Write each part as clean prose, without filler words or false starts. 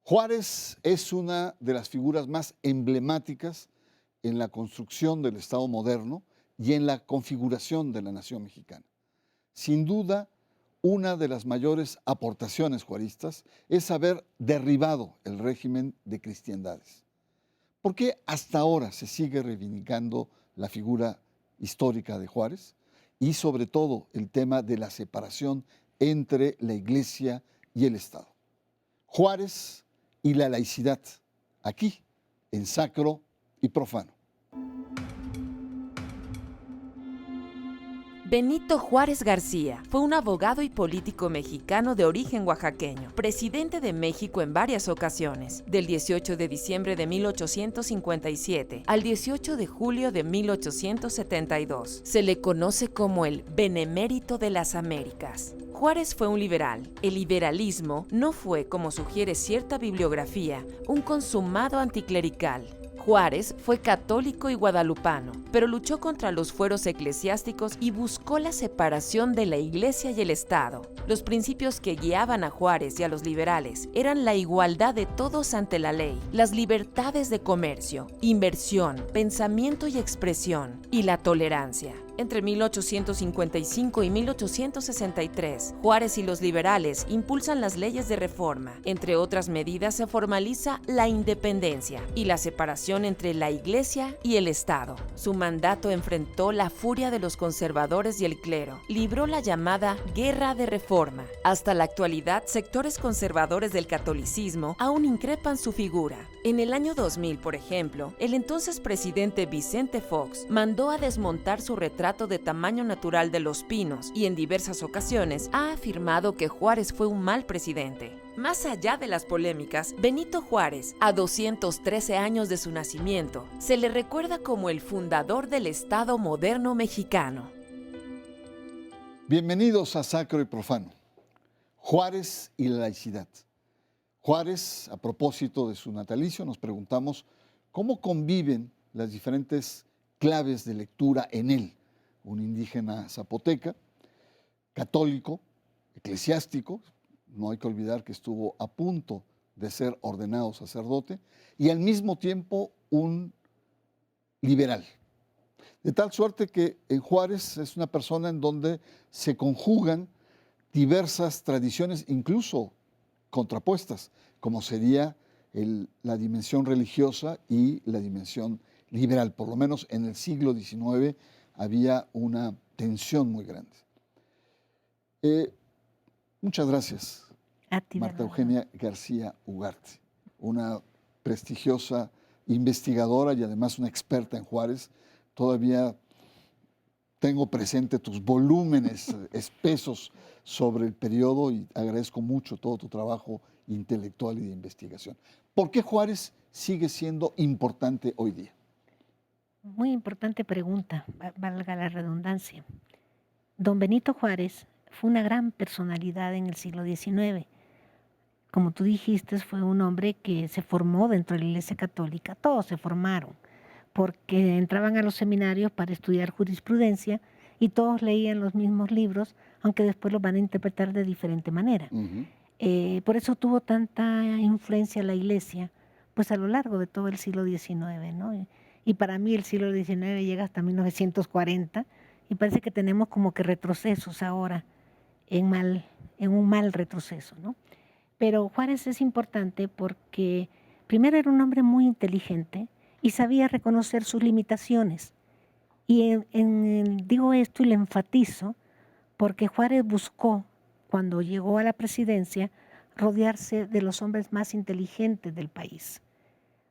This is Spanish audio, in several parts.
Juárez es una de las figuras más emblemáticas en la construcción del Estado moderno y en la configuración de la nación mexicana. Sin duda, una de las mayores aportaciones juaristas es haber derribado el régimen de cristiandades. ¿Por qué hasta ahora se sigue reivindicando la figura histórica de Juárez? Y sobre todo el tema de la separación entre la Iglesia y el Estado. Juárez y la laicidad, aquí, en Sacro y Profano. Benito Juárez García fue un abogado y político mexicano de origen oaxaqueño, presidente de México en varias ocasiones, del 18 de diciembre de 1857 al 18 de julio de 1872. Se le conoce como el Benemérito de las Américas. Juárez fue un liberal. El liberalismo no fue, como sugiere cierta bibliografía, un consumado anticlerical. Juárez fue católico y guadalupano, pero luchó contra los fueros eclesiásticos y buscó la separación de la Iglesia y el Estado. Los principios que guiaban a Juárez y a los liberales eran la igualdad de todos ante la ley, las libertades de comercio, inversión, pensamiento y expresión, y la tolerancia. Entre 1855 y 1863, Juárez y los liberales impulsan las leyes de reforma. Entre otras medidas, se formaliza la independencia y la separación entre la Iglesia y el Estado. Su mandato enfrentó la furia de los conservadores y el clero. Libró la llamada Guerra de Reforma. Hasta la actualidad, sectores conservadores del catolicismo aún increpan su figura. En el año 2000, por ejemplo, el entonces presidente Vicente Fox mandó a desmontar su retrato de tamaño natural de Los Pinos y en diversas ocasiones ha afirmado que Juárez fue un mal presidente. Más allá de las polémicas, Benito Juárez, a 213 años de su nacimiento, se le recuerda como el fundador del Estado moderno mexicano. Bienvenidos a Sacro y Profano. Juárez y la laicidad. Juárez, a propósito de su natalicio, nos preguntamos cómo conviven las diferentes claves de lectura en él. Un indígena zapoteca, católico, eclesiástico, no hay que olvidar que estuvo a punto de ser ordenado sacerdote, y al mismo tiempo un liberal. De tal suerte que en Juárez es una persona en donde se conjugan diversas tradiciones, incluso contrapuestas, como sería la dimensión religiosa y la dimensión liberal. Por lo menos en el siglo XIX había una tensión muy grande. Muchas gracias, Marta Eugenia García Ugarte, una prestigiosa investigadora y además una experta en Juárez. Todavía tengo presente tus volúmenes espesos sobre el periodo y agradezco mucho todo tu trabajo intelectual y de investigación. ¿Por qué Juárez sigue siendo importante hoy día? Muy importante pregunta, valga la redundancia. Don Benito Juárez fue una gran personalidad en el siglo XIX. Como tú dijiste, fue un hombre que se formó dentro de la Iglesia Católica. Todos se formaron, porque entraban a los seminarios para estudiar jurisprudencia y todos leían los mismos libros, aunque después los van a interpretar de diferente manera. Por eso tuvo tanta influencia la Iglesia, pues a lo largo de todo el siglo XIX, ¿no? Y para mí el siglo XIX llega hasta 1940 y parece que tenemos como que retrocesos ahora, en un mal retroceso, ¿no? Pero Juárez es importante porque primero era un hombre muy inteligente y sabía reconocer sus limitaciones. Y digo esto y lo enfatizo porque Juárez buscó, cuando llegó a la presidencia, rodearse de los hombres más inteligentes del país.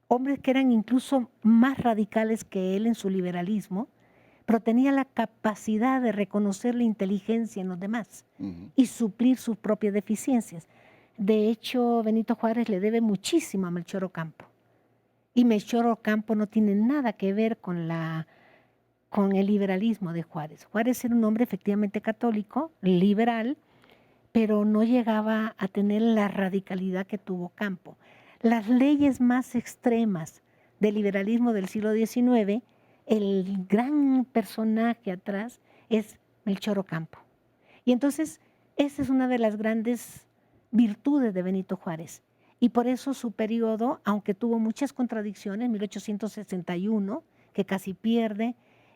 Hombres que eran incluso más radicales que él en su liberalismo, pero tenía la capacidad de reconocer la inteligencia en los demás y suplir sus propias deficiencias. De hecho, Benito Juárez le debe muchísimo a Melchor Ocampo. Y Melchor Ocampo no tiene nada que ver con el liberalismo de Juárez. Juárez era un hombre efectivamente católico, liberal, pero no llegaba a tener la radicalidad que tuvo Ocampo. Las leyes más extremas del liberalismo del siglo XIX, el gran personaje atrás es Melchor Ocampo. Y entonces, esa es una de las grandes virtudes de Benito Juárez. Y por eso su periodo, aunque tuvo muchas contradicciones, 1861, que casi pierde,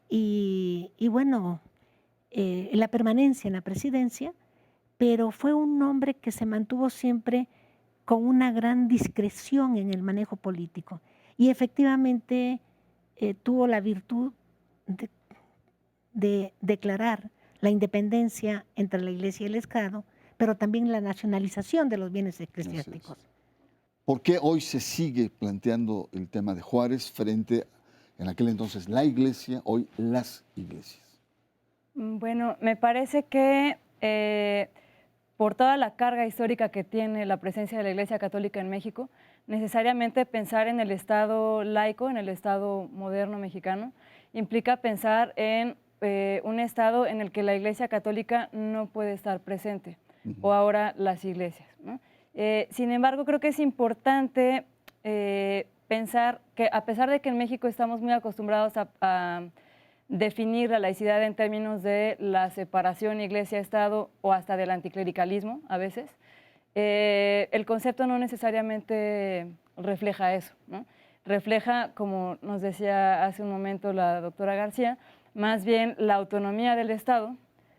y bueno, la permanencia en la presidencia, pero fue un hombre que se mantuvo siempre con una gran discreción en el manejo político. Y efectivamente tuvo la virtud de declarar la independencia entre la Iglesia y el Estado, pero también la nacionalización de los bienes eclesiásticos. ¿Por qué hoy se sigue planteando el tema de Juárez frente en aquel entonces la Iglesia, hoy las iglesias? Bueno, me parece que por toda la carga histórica que tiene la presencia de la Iglesia Católica en México, necesariamente pensar en el Estado laico, en el Estado moderno mexicano, implica pensar en un Estado en el que la Iglesia Católica no puede estar presente, o ahora las iglesias, ¿no? Sin embargo, creo que es importante pensar que a pesar de que en México estamos muy acostumbrados a definir la laicidad en términos de la separación iglesia-estado o hasta del anticlericalismo a veces, el concepto no necesariamente refleja eso, ¿no? Refleja, como nos decía hace un momento la doctora García, más bien la autonomía del Estado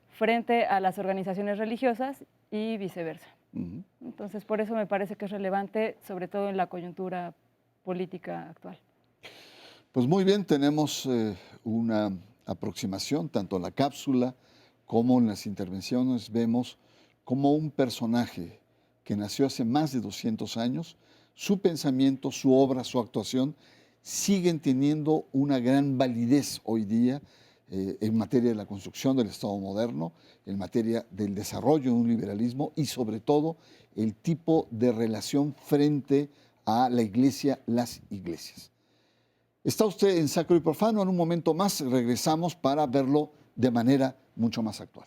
frente a las organizaciones religiosas y viceversa. Entonces, por eso me parece que es relevante, sobre todo en la coyuntura política actual. Pues muy bien, tenemos una aproximación, tanto en la cápsula como en las intervenciones, vemos como un personaje que nació hace más de 200 años, su pensamiento, su obra, su actuación, siguen teniendo una gran validez hoy día en materia de la construcción del Estado moderno, en materia del desarrollo de un liberalismo y sobre todo el tipo de relación frente a la Iglesia, las iglesias. Está usted en Sacro y Profano, en un momento más regresamos para verlo de manera mucho más actual.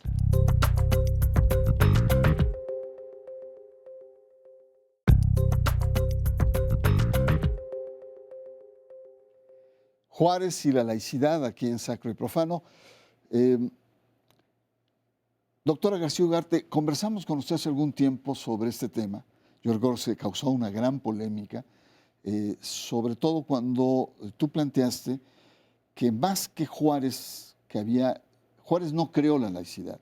Juárez y la laicidad aquí en Sacro y Profano. Doctora García Ugarte, conversamos con usted hace algún tiempo sobre este tema. Yo recuerdo que se causó una gran polémica, sobre todo cuando tú planteaste que más que Juárez, Juárez no creó la laicidad,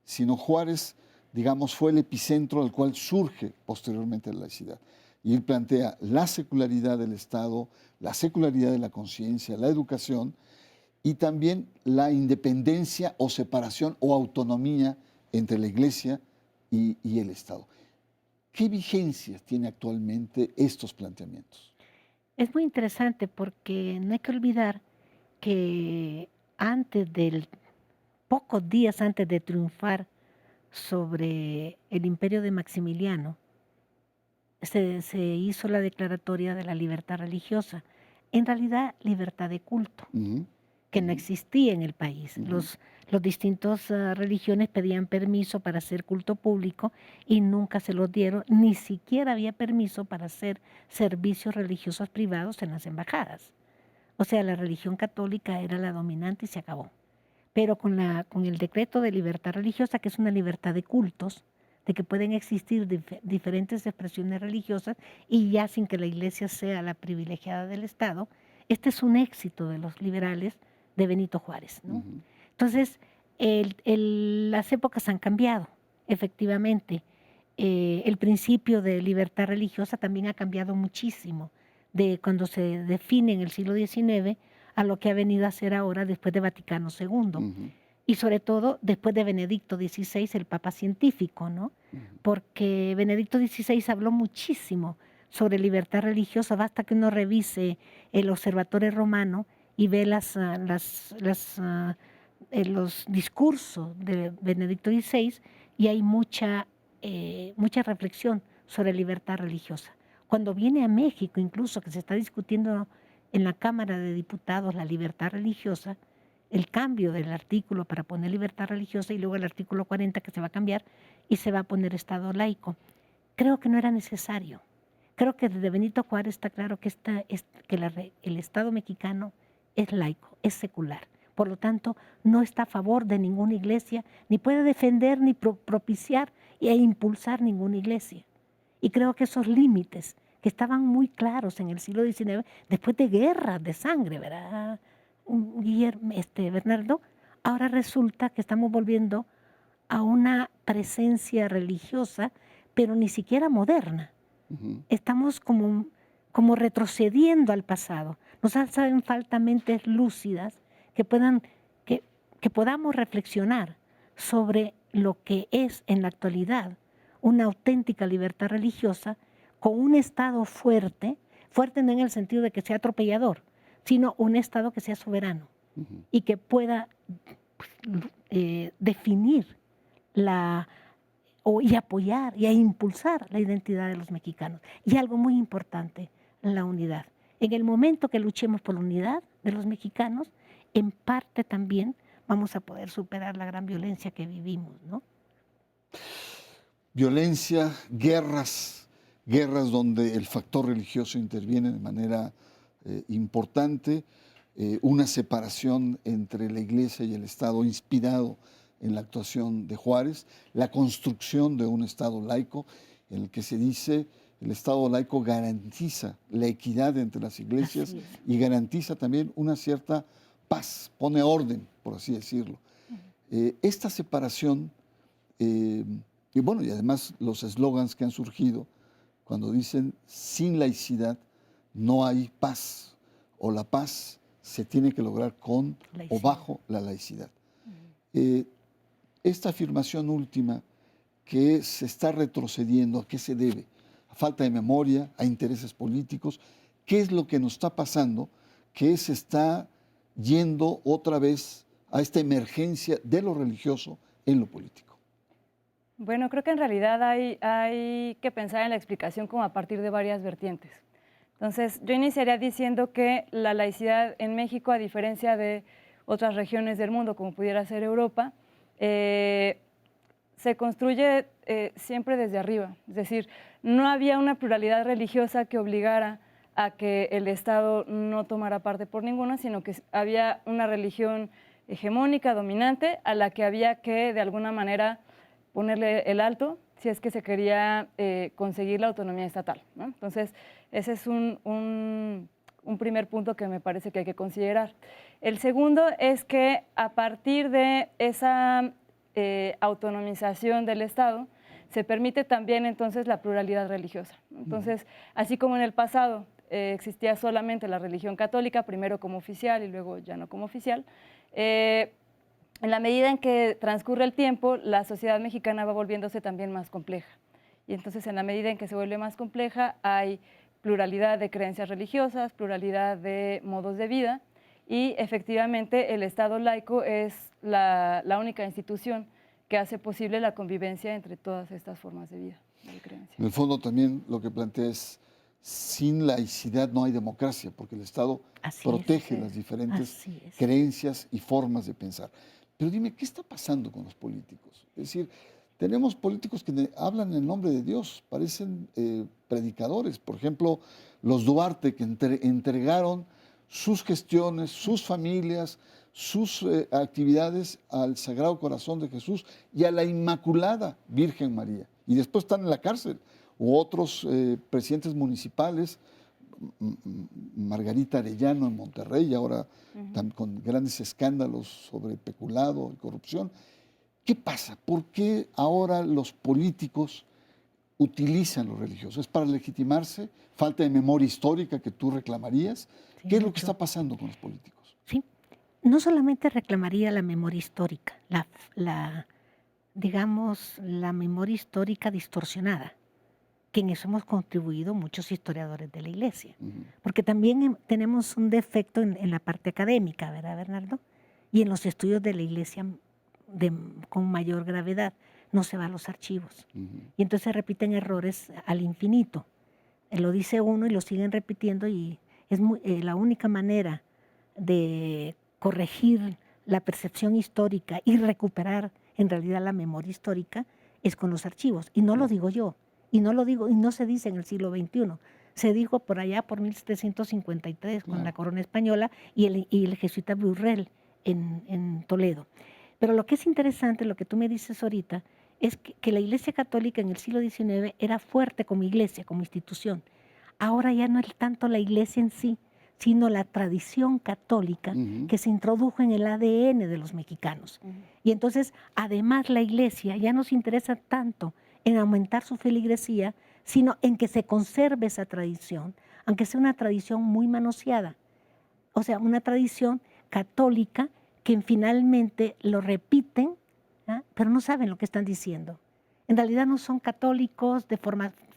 sino Juárez, digamos, fue el epicentro al cual surge posteriormente la laicidad. Y él plantea la secularidad del Estado, la secularidad de la conciencia, la educación y también la independencia o separación o autonomía entre la Iglesia y el Estado. ¿Qué vigencias tiene actualmente estos planteamientos? Es muy interesante porque no hay que olvidar que pocos días antes de triunfar sobre el imperio de Maximiliano, se hizo la declaratoria de la libertad religiosa, en realidad libertad de culto, que no existía en el país. Los distintos religiones pedían permiso para hacer culto público y nunca se los dieron, ni siquiera había permiso para hacer servicios religiosos privados en las embajadas. O sea, la religión católica era la dominante y se acabó. Pero con el decreto de libertad religiosa, que es una libertad de cultos, de que pueden existir diferentes expresiones religiosas y ya sin que la Iglesia sea la privilegiada del Estado, este es un éxito de los liberales de Benito Juárez, ¿no? Entonces, las épocas han cambiado, efectivamente. El principio de libertad religiosa también ha cambiado muchísimo de cuando se define en el siglo XIX a lo que ha venido a ser ahora después de Vaticano II. Y sobre todo después de Benedicto XVI, el Papa científico, ¿no? Porque Benedicto XVI habló muchísimo sobre libertad religiosa. Basta que uno revise el Observatorio Romano y ve los discursos de Benedicto XVI y hay mucha reflexión sobre libertad religiosa. Cuando viene a México, incluso que se está discutiendo en la Cámara de Diputados la libertad religiosa, el cambio del artículo para poner libertad religiosa y luego el artículo 40 que se va a cambiar y se va a poner Estado laico. Creo que no era necesario. Creo que desde Benito Juárez está claro que el Estado mexicano es laico, es secular. Por lo tanto, no está a favor de ninguna iglesia, ni puede defender ni propiciar e impulsar ninguna iglesia. Y creo que esos límites que estaban muy claros en el siglo XIX, después de guerras de sangre, ¿verdad, Guillermo, Bernardo? Ahora resulta que estamos volviendo a una presencia religiosa, pero ni siquiera moderna. Estamos como retrocediendo al pasado. Nos hacen falta mentes lúcidas que podamos reflexionar sobre lo que es en la actualidad una auténtica libertad religiosa con un Estado fuerte, fuerte no en el sentido de que sea atropellador, sino un Estado que sea soberano y que pueda definir y apoyar y impulsar la identidad de los mexicanos. Y algo muy importante, la unidad. En el momento que luchemos por la unidad de los mexicanos, en parte también vamos a poder superar la gran violencia que vivimos, ¿no? Violencia, guerras donde el factor religioso interviene de manera importante, una separación entre la Iglesia y el Estado inspirado en la actuación de Juárez, la construcción de un Estado laico en el que se dice el Estado laico garantiza la equidad entre las iglesias y garantiza también una cierta paz, pone orden, por así decirlo. Esta separación, y bueno, y además los eslogans que han surgido cuando dicen sin laicidad no hay paz, o la paz se tiene que lograr con o bajo la laicidad. Esta afirmación última, que se está retrocediendo, ¿a qué se debe? A falta de memoria, a intereses políticos. ¿Qué es lo que nos está pasando? Que se está yendo otra vez a esta emergencia de lo religioso en lo político. Bueno, creo que en realidad hay que pensar en la explicación como a partir de varias vertientes. Entonces, yo iniciaría diciendo que la laicidad en México, a diferencia de otras regiones del mundo, como pudiera ser Europa, se construye siempre desde arriba. Es decir, no había una pluralidad religiosa que obligara a que el Estado no tomara parte por ninguna, sino que había una religión hegemónica, dominante, a la que había que, de alguna manera, ponerle el alto si es que se quería conseguir la autonomía estatal, ¿no? Entonces, ese es un primer punto que me parece que hay que considerar. El segundo es que a partir de esa autonomización del Estado, se permite también entonces la pluralidad religiosa. Entonces, así como en el pasado existía solamente la religión católica, primero como oficial y luego ya no como oficial, en la medida en que transcurre el tiempo, la sociedad mexicana va volviéndose también más compleja. Y entonces, en la medida en que se vuelve más compleja, hay pluralidad de creencias religiosas, pluralidad de modos de vida, y efectivamente el Estado laico es la única institución que hace posible la convivencia entre todas estas formas de vida, de creencia. En el fondo también lo que plantea es, sin laicidad no hay democracia, porque el Estado protege las diferentes creencias y formas de pensar. Pero dime, ¿qué está pasando con los políticos? Es decir, tenemos políticos que hablan en nombre de Dios, parecen predicadores. Por ejemplo, los Duarte, que entregaron sus gestiones, sus familias, sus actividades al Sagrado Corazón de Jesús y a la Inmaculada Virgen María. Y después están en la cárcel. U otros presidentes municipales, Margarita Arellano en Monterrey, ahora con grandes escándalos sobre peculado y corrupción. ¿Qué pasa? ¿Por qué ahora los políticos utilizan lo religioso? ¿Es para legitimarse? ¿Falta de memoria histórica que tú reclamarías? Sí, ¿qué es lo que está pasando con los políticos? Sí, no solamente reclamaría la memoria histórica, digamos, la memoria histórica distorsionada, que en eso hemos contribuido muchos historiadores de la Iglesia. Porque también tenemos un defecto en la parte académica, ¿verdad, Bernardo? Y en los estudios de la Iglesia con mayor gravedad. No se va a los archivos. Y entonces se repiten errores al infinito. Lo dice uno y lo siguen repitiendo, y es la única manera de corregir la percepción histórica y recuperar en realidad la memoria histórica es con los archivos. Y no lo digo yo. Y no se dice en el siglo XXI. Se dijo por allá por 1753 con la corona española y el jesuita Burrell en Toledo. Pero lo que es interesante, lo que tú me dices ahorita, es que la Iglesia Católica en el siglo XIX era fuerte como iglesia, como institución. Ahora ya no es tanto la iglesia en sí, sino la tradición católica que se introdujo en el ADN de los mexicanos. Y entonces, además, la iglesia ya no se interesa tanto en aumentar su feligresía, sino en que se conserve esa tradición, aunque sea una tradición muy manoseada. O sea, una tradición católica que finalmente lo repiten, ¿ah? Pero no saben lo que están diciendo. En realidad no son católicos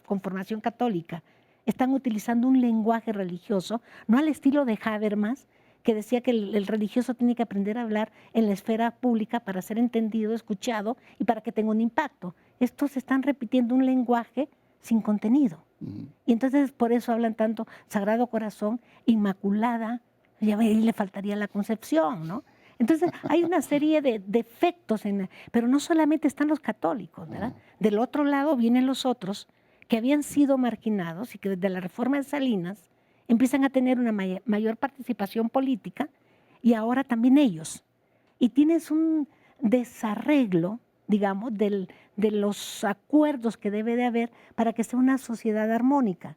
con formación católica. Están utilizando un lenguaje religioso, no al estilo de Habermas, que decía que el religioso tiene que aprender a hablar en la esfera pública para ser entendido, escuchado y para que tenga un impacto. Estos están repitiendo un lenguaje sin contenido. Y entonces por eso hablan tanto Sagrado Corazón, Inmaculada, y ahí le faltaría la Concepción, ¿no? Entonces hay una serie de defectos, pero no solamente están los católicos, ¿verdad? Del otro lado vienen los otros que habían sido marginados y que desde la reforma de Salinas empiezan a tener una mayor participación política y ahora también ellos. Y tienes un desarreglo, digamos, de los acuerdos que debe de haber para que sea una sociedad armónica,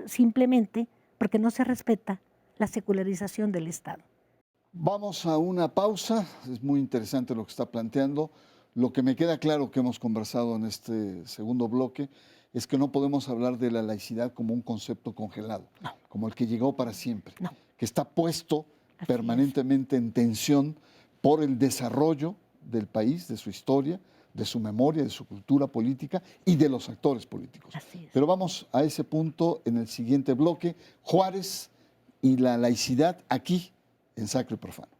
simplemente porque no se respeta la secularización del Estado. Vamos a una pausa, es muy interesante lo que está planteando. Lo que me queda claro que hemos conversado en este segundo bloque es que no podemos hablar de la laicidad como un concepto congelado, como el que llegó para siempre, que está puesto permanentemente en tensión por el desarrollo del país, de su historia, de su memoria, de su cultura política y de los actores políticos. Pero vamos a ese punto en el siguiente bloque, Juárez y la laicidad aquí en Sacro y Profano.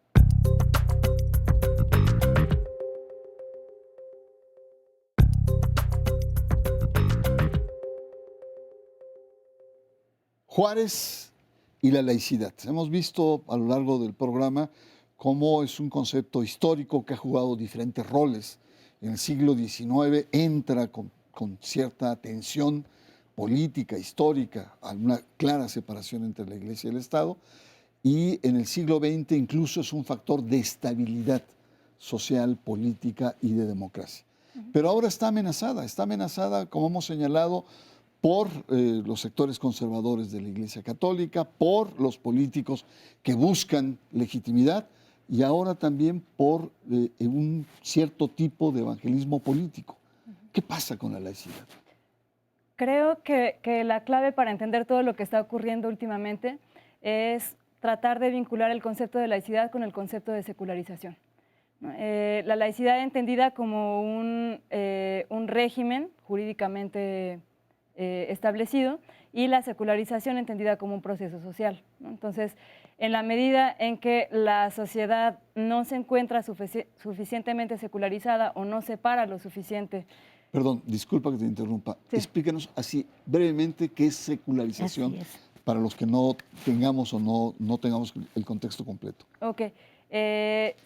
Juárez y la laicidad. Hemos visto a lo largo del programa cómo es un concepto histórico que ha jugado diferentes roles. En el siglo XIX entra con cierta tensión política, histórica, a una clara separación entre la Iglesia y el Estado, y en el siglo XX incluso es un factor de estabilidad social, política y de democracia. Pero ahora está amenazada, como hemos señalado, por los sectores conservadores de la Iglesia Católica, por los políticos que buscan legitimidad y ahora también por un cierto tipo de evangelismo político. ¿Qué pasa con la laicidad? Creo que la clave para entender todo lo que está ocurriendo últimamente es tratar de vincular el concepto de laicidad con el concepto de secularización. La laicidad entendida como un régimen jurídicamente establecido y la secularización entendida como un proceso social, ¿no? Entonces, en la medida en que la sociedad no se encuentra suficientemente secularizada o no separa lo suficiente. Perdón, disculpa que te interrumpa. Sí. Explícanos así brevemente qué es secularización para los que no tengamos o no tengamos el contexto completo. Ok.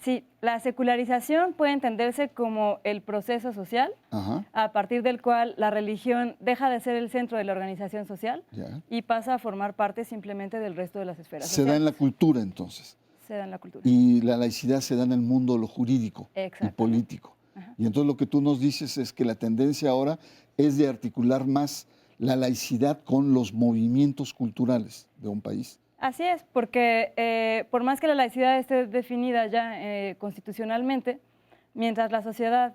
Sí, la secularización puede entenderse como el proceso social a partir del cual la religión deja de ser el centro de la organización social y pasa a formar parte simplemente del resto de las esferas sociales. Se da en la cultura entonces. Se da en la cultura. Y la laicidad se da en el mundo lo jurídico y político. Y entonces lo que tú nos dices es que la tendencia ahora es de articular más la laicidad con los movimientos culturales de un país. Así es, porque por más que la laicidad esté definida ya constitucionalmente, mientras la sociedad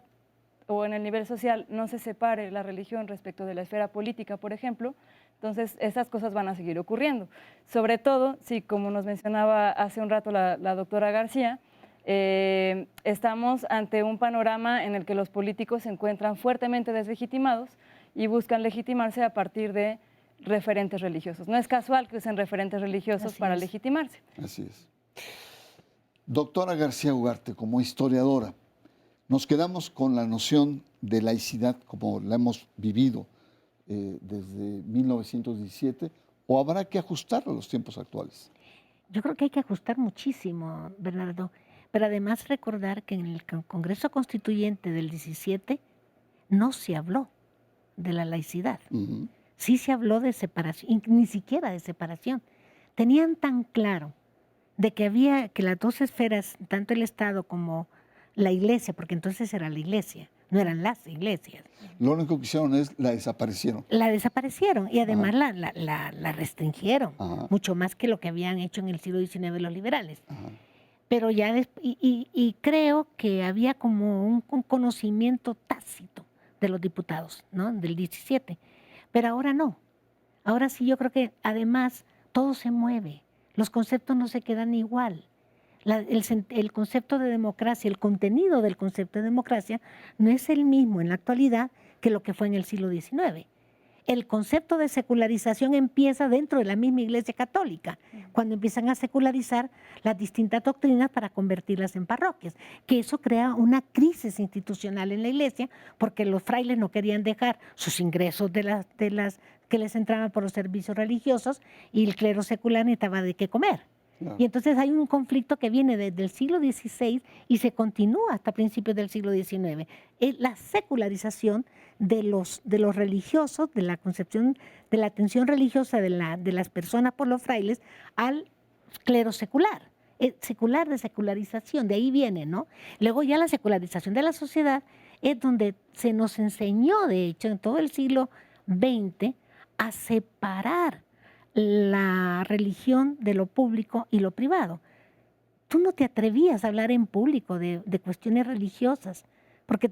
o en el nivel social no se separe la religión respecto de la esfera política, por ejemplo, entonces esas cosas van a seguir ocurriendo. Sobre todo, si como nos mencionaba hace un rato la doctora García, estamos ante un panorama en el que los políticos se encuentran fuertemente deslegitimados y buscan legitimarse a partir de referentes religiosos. No es casual que usen referentes religiosos para legitimarse. Así es. Doctora García Ugarte, como historiadora, nos quedamos con la noción de laicidad como la hemos vivido desde 1917 o habrá que ajustarlo a los tiempos actuales. Yo creo que hay que ajustar muchísimo, Bernardo, pero además recordar que en el Congreso Constituyente del 17 no se habló de la laicidad. Sí se habló de separación, ni siquiera de separación. Tenían tan claro de que había que las dos esferas, tanto el Estado como la Iglesia, porque entonces era la Iglesia, no eran las iglesias. Lo único que hicieron es la desaparecieron. La desaparecieron y además la restringieron, Ajá. mucho más que lo que habían hecho en el siglo XIX los liberales. Ajá. Pero ya, y creo que había como un conocimiento tácito de los diputados, ¿no? Del 17. Pero ahora no. Ahora sí yo creo que además todo se mueve. Los conceptos no se quedan igual. El concepto de democracia, el contenido del concepto de democracia no es el mismo en la actualidad que lo que fue en el siglo XIX. El concepto de secularización empieza dentro de la misma Iglesia Católica, cuando empiezan a secularizar las distintas doctrinas para convertirlas en parroquias, que eso crea una crisis institucional en la Iglesia, porque los frailes no querían dejar sus ingresos de las que les entraban por los servicios religiosos y el clero secular necesitaba de qué comer. Claro. Y entonces hay un conflicto que viene desde el siglo XVI y se continúa hasta principios del siglo XIX. Es la secularización de los religiosos, de la concepción de la atención religiosa de las personas por los frailes al clero secular. Secular de secularización, de ahí viene, ¿no? Luego ya la secularización de la sociedad es donde se nos enseñó, de hecho, en todo el siglo XX, a separar la religión de lo público y lo privado. Tú no te atrevías a hablar en público de cuestiones religiosas, porque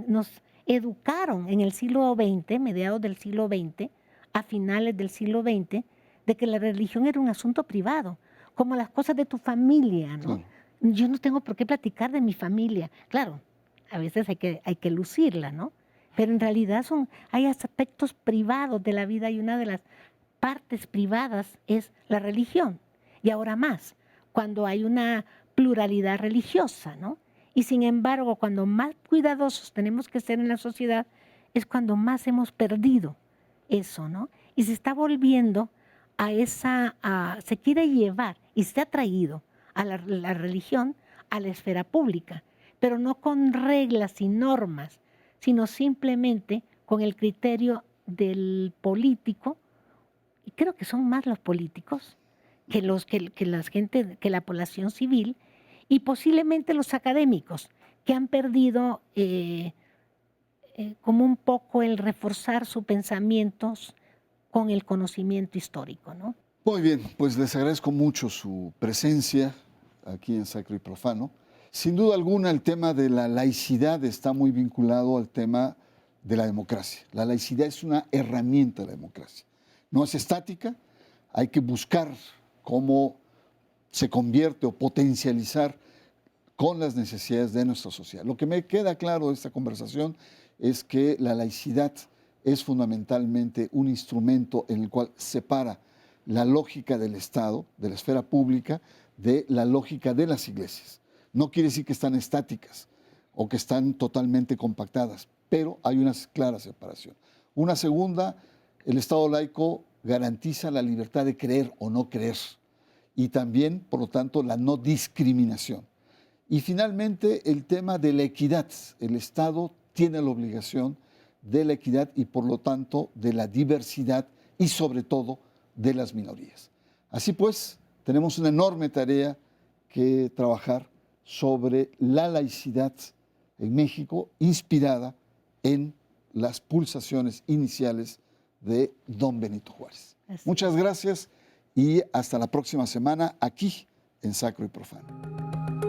nos educaron en el siglo XX, mediados del siglo XX, a finales del siglo XX, de que la religión era un asunto privado, como las cosas de tu familia, ¿no? Claro. Yo no tengo por qué platicar de mi familia. Claro, a veces hay que lucirla, ¿no? Pero en realidad hay aspectos privados de la vida y una de las partes privadas es la religión. Y ahora más, cuando hay una pluralidad religiosa, ¿no? Y sin embargo, cuando más cuidadosos tenemos que ser en la sociedad, es cuando más hemos perdido eso, ¿no? Y se está volviendo se quiere llevar y se ha traído a la religión a la esfera pública, pero no con reglas y normas, sino simplemente con el criterio del político. Y creo que son más los políticos que la población civil y posiblemente los académicos, que han perdido como un poco el reforzar sus pensamientos con el conocimiento histórico, ¿no? Muy bien, pues les agradezco mucho su presencia aquí en Sacro y Profano. Sin duda alguna, el tema de la laicidad está muy vinculado al tema de la democracia. La laicidad es una herramienta de la democracia. No es estática, hay que buscar cómo se convierte o potencializar con las necesidades de nuestra sociedad. Lo que me queda claro de esta conversación es que la laicidad es fundamentalmente un instrumento en el cual separa la lógica del Estado, de la esfera pública, de la lógica de las iglesias. No quiere decir que están estáticas o que están totalmente compactadas, pero hay una clara separación. Una segunda, el Estado laico garantiza la libertad de creer o no creer y también, por lo tanto, la no discriminación. Y finalmente, el tema de la equidad. El Estado tiene la obligación de la equidad y, por lo tanto, de la diversidad y, sobre todo, de las minorías. Así pues, tenemos una enorme tarea que trabajar sobre la laicidad en México, inspirada en las pulsaciones iniciales de don Benito Juárez. Muchas gracias y hasta la próxima semana aquí en Sacro y Profano.